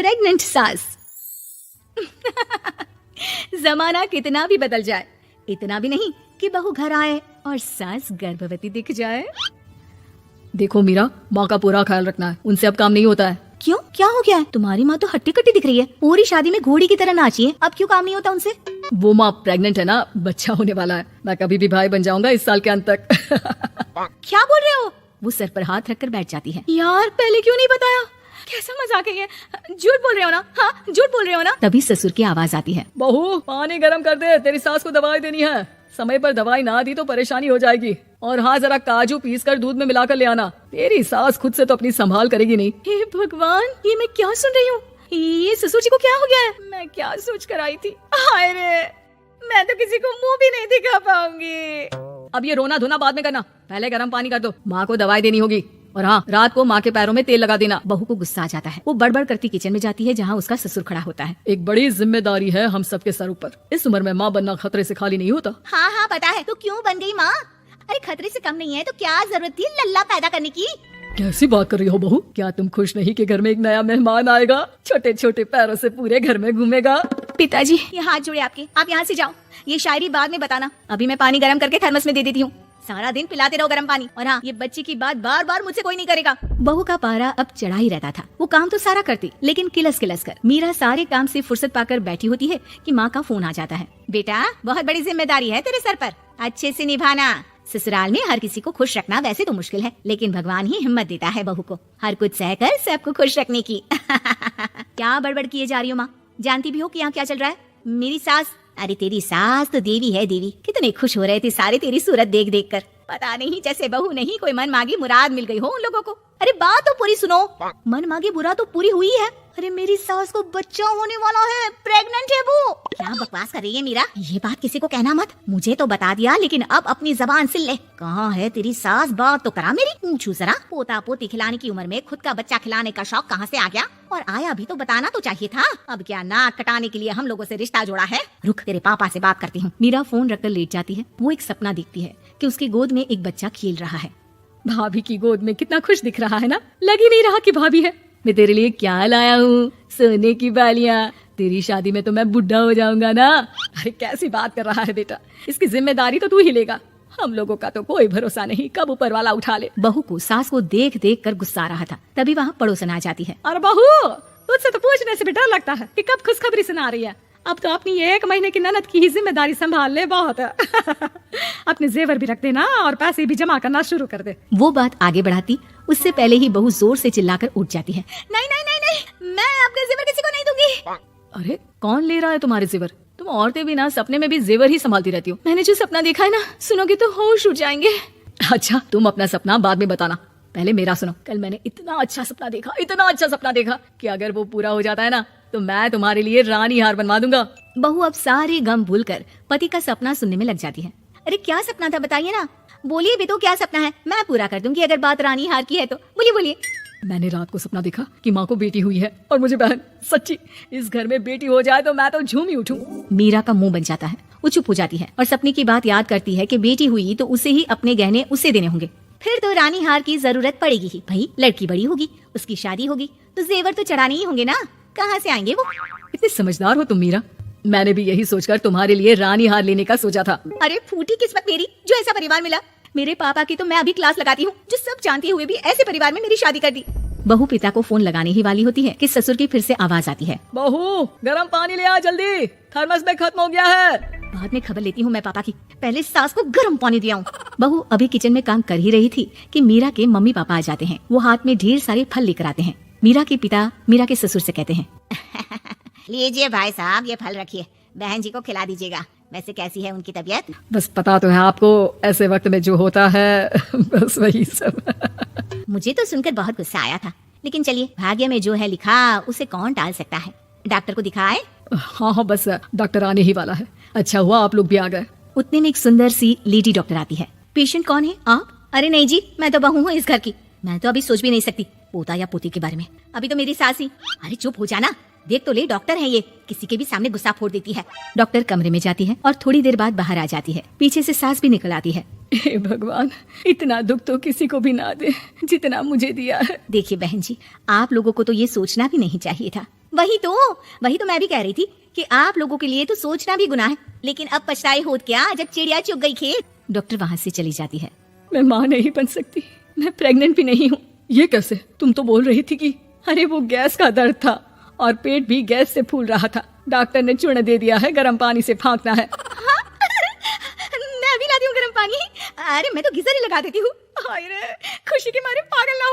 Pregnant सास। जमाना कितना भी बदल जाए, इतना भी नहीं कि बहू घर आए और सास गर्भवती दिख जाए। देखो मीरा, माँ का पूरा ख्याल रखना है, उनसे अब काम नहीं होता है। क्यों, क्या हो गया है? तुम्हारी माँ तो हट्टी कट्टी दिख रही है, पूरी शादी में घोड़ी की तरह नाची है, अब क्यों काम नहीं होता उनसे? वो माँ प्रेग्नेंट है ना, बच्चा होने वाला है। मैं कभी भी भाई बन जाऊंगा इस साल के अंत तक। क्या बोल रहे हो? वो सर पर हाथ रखकर बैठ जाती है। यार पहले क्यों नहीं बताया? कैसा मजाक है ये? झूठ बोल रहे हो ना? हाँ, झूठ बोल रहे हो ना? तभी ससुर की आवाज आती है। बहू पानी गर्म कर दे, तेरी सास को दवाई देनी है। समय पर दवाई ना दी तो परेशानी हो जाएगी। और हाँ, जरा काजू पीस कर दूध में मिलाकर ले आना। तेरी सास खुद से तो अपनी संभाल करेगी नहीं। हे भगवान, ये मैं क्या सुन रही हूँ? ये ससुर जी को क्या हो गया है? मैं क्या सोच कर आई थी? हाय रे, मैं तो किसी को मुंह भी नहीं दिखा पाऊंगी। अब ये रोना धोना बाद में करना, पहले गर्म पानी कर दो। माँ को दवाई देनी होगी। और हाँ, रात को माँ के पैरों में तेल लगा देना। बहू को गुस्सा आ जाता है। वो बड़बड़ करती किचन में जाती है जहाँ उसका ससुर खड़ा होता है। एक बड़ी जिम्मेदारी है हम सबके सर ऊपर। इस उम्र में माँ बनना खतरे से खाली नहीं होता। हाँ हाँ पता है, तो क्यों बन गई माँ? अरे खतरे से कम नहीं है तो क्या जरूरत थी लल्ला पैदा करने की? कैसी बात कर रही हो बहू? क्या तुम खुश नहीं कि घर में एक नया मेहमान आएगा, छोटे छोटे पैरों से पूरे घर में घूमेगा? पिताजी ये हाथ जोड़े आपके, आप यहाँ से जाओ। ये शायरी बाद में बताना, अभी मैं पानी गर्म करके थर्मस में दे देती हूँ। सारा दिन पिलाते रहो गर्म पानी। और हाँ, ये बच्ची की बात बार बार मुझसे कोई नहीं करेगा। बहू का पारा अब चढ़ा ही रहता था। वो काम तो सारा करती, लेकिन किलस किलस कर। मीरा सारे काम से फुर्सत पाकर बैठी होती है कि माँ का फोन आ जाता है। बेटा बहुत बड़ी जिम्मेदारी है तेरे सर पर, अच्छे से निभाना। ससुराल में हर किसी को खुश रखना वैसे तो मुश्किल है, लेकिन भगवान ही हिम्मत देता है बहू को हर कुछ सहकर सबको खुश रखने की। क्या बड़बड़ किए जा रही हो माँ? जानती भी हो कि यहाँ क्या चल रहा है? मेरी सास, अरे तेरी सास तो देवी है देवी। कितने खुश हो रहे थे सारे तेरी सूरत देख देख कर। पता नहीं जैसे बहू नहीं कोई मन मांगी मुराद मिल गई हो उन लोगों को। अरे बात तो पूरी सुनो। मन मांगी बुरा तो पूरी हुई है। अरे मेरी सास को बच्चा होने वाला है, प्रेग्नेंट है वो। क्या बकवास कर रही है मीरा? ये बात किसी को कहना मत। मुझे तो बता दिया, लेकिन अब अपनी जबान सिल ले। कहाँ है तेरी सास? बात तो करा मेरी। पूछू जरा, पोता पोती खिलाने की उम्र में खुद का बच्चा खिलाने का शौक कहाँ से आ गया? और आया भी तो बताना तो चाहिए था। अब क्या नाक कटाने के लिए हम लोगों से रिश्ता जोड़ा है? रुक, तेरे पापा से बात करती हूँ। मीरा फोन रखकर लेट जाती है। वो एक सपना देखती है कि उसकी गोद में एक बच्चा खेल रहा है। भाभी की गोद में कितना खुश दिख रहा है ना, लग ही नहीं रहा कि भाभी है। मैं तेरे लिए क्या लाया हूँ, सोने की बालियाँ। तेरी शादी में तो मैं बुढ़ा हो जाऊंगा ना। अरे कैसी बात कर रहा है बेटा, इसकी जिम्मेदारी तो तू ही लेगा। हम लोगों का तो कोई भरोसा नहीं, कब ऊपर वाला उठा ले। बहू को सास को देख देख कर गुस्सा आ रहा था। तभी वहाँ पड़ोसन आ जाती है। अरे बहू, तुझसे तो पूछने से भी डर लगता है कि कब खुशखबरी सुना रही है। अब तो अपनी 1 महीने की ननद की ही जिम्मेदारी संभाल ले, बहुत है। अपने जेवर भी रख देना और पैसे भी जमा करना शुरू कर दे। वो बात आगे बढ़ाती उससे पहले ही बहू जोर से चिल्लाकर उठ जाती है। नहीं नहीं नहीं नहीं, मैं अपने जेवर किसी को नहीं दूंगी। अरे कौन ले रहा है तुम्हारे जेवर? तुम औरतें भी ना सपने में भी जेवर ही संभालती रहती हो। मैंने जो सपना देखा है ना, सुनोगे तो होश उड़ जाएंगे। अच्छा, तुम अपना सपना बाद में बताना, पहले मेरा सुनो। कल मैंने इतना अच्छा सपना देखा, इतना अच्छा सपना देखा कि अगर वो पूरा हो जाता है ना तो मैं तुम्हारे लिए रानी हार बनवा दूंगा। बहू अब सारे गम भूलकर पति का सपना सुनने में लग जाती है। अरे क्या सपना था बताइए ना, बोलिए भी तो क्या सपना है, मैं पूरा कर दूंगी अगर बात रानी हार की है तो। बोलिए बोलिए। मैंने रात को सपना देखा कि माँ को बेटी हुई है और मुझे बहन। सच्ची, इस घर में बेटी हो जाए तो मैं तो झूम ही उठूं। मीरा का मुंह बन जाता है। वो चुप हो जाती है और सपने की बात याद करती है कि बेटी हुई तो उसे ही अपने गहने उसे देने होंगे। फिर तो रानी हार की जरूरत पड़ेगी ही। भाई लड़की बड़ी होगी, उसकी शादी होगी तो जेवर तो चढ़ाने ही होंगे ना, कहाँ से आएंगे वो? इतनी समझदार हो तुम मीरा। मैंने भी यही सोचकर तुम्हारे लिए रानी हार लेने का सोचा था। अरे फूटी किस्मत मेरी जो ऐसा परिवार मिला। मेरे पापा की तो मैं अभी क्लास लगाती हूँ, जो सब जानते हुए भी ऐसे परिवार में मेरी शादी कर दी। बहू पिता को फोन लगाने ही वाली होती है कि ससुर की फिर से आवाज आती है। बहू गर्म पानी ले आ जल्दी, थर्मस में खत्म हो गया है। बाद में खबर लेती हूँ मैं पापा की, पहले सास को गर्म पानी दिया हूँ। बहू अभी किचन में काम कर ही रही थी कि मीरा के मम्मी पापा आ जाते हैं। वो हाथ में ढेर सारे फल लेकर आते हैं। मीरा के पिता मीरा के ससुर से कहते हैं, लीजिए भाई साहब, ये फल रखिए, बहन जी को खिला दीजिएगा। वैसे कैसी है उनकी तबीयत? बस पता तो है आपको, ऐसे वक्त में जो होता है बस वही सब। मुझे तो सुनकर बहुत गुस्सा आया था, लेकिन चलिए भाग्य में जो है लिखा उसे कौन टाल सकता है। डॉक्टर को दिखाए? हाँ, बस डॉक्टर आने ही वाला है। अच्छा हुआ आप लोग भी आ गए। उतने में एक सुंदर सी लेडी डॉक्टर आती है। पेशेंट कौन है आप? अरे नहीं जी, मैं तो बहू हूँ इस घर की। मैं तो अभी सोच भी नहीं सकती पोता या पोती के बारे में। अभी तो मेरी सास ही। अरे चुप हो जाना, देख तो ले, डॉक्टर है ये, किसी के भी सामने गुस्सा फोड़ देती है। डॉक्टर कमरे में जाती है और थोड़ी देर बाद बाहर आ जाती है। पीछे से सास भी निकल आती है। हे भगवान, इतना दुख तो किसी को भी ना दे जितना मुझे दिया है। देखिए बहन जी, आप लोगों को तो ये सोचना भी नहीं चाहिए था वही तो मैं भी कह रही थी कि आप लोगों के लिए तो सोचना भी गुनाह है, लेकिन अब पछताए होत क्या जब चिड़िया चुग गई खेत। डॉक्टर वहाँ से चली जाती है। मैं माँ नहीं बन सकती, मैं प्रेग्नेंट भी नहीं हूँ। ये कैसे? तुम तो बोल रही थी कि अरे वो गैस का दर्द था और पेट भी गैस से फूल रहा था। डॉक्टर ने चूर्ण दे दिया है, गर्म पानी से फांकना है। मैं अभी लाती हूँ गर्म पानी। अरे मैं तो गीजर ही लगा देती हूँ। खुशी के मारे पागल ना हो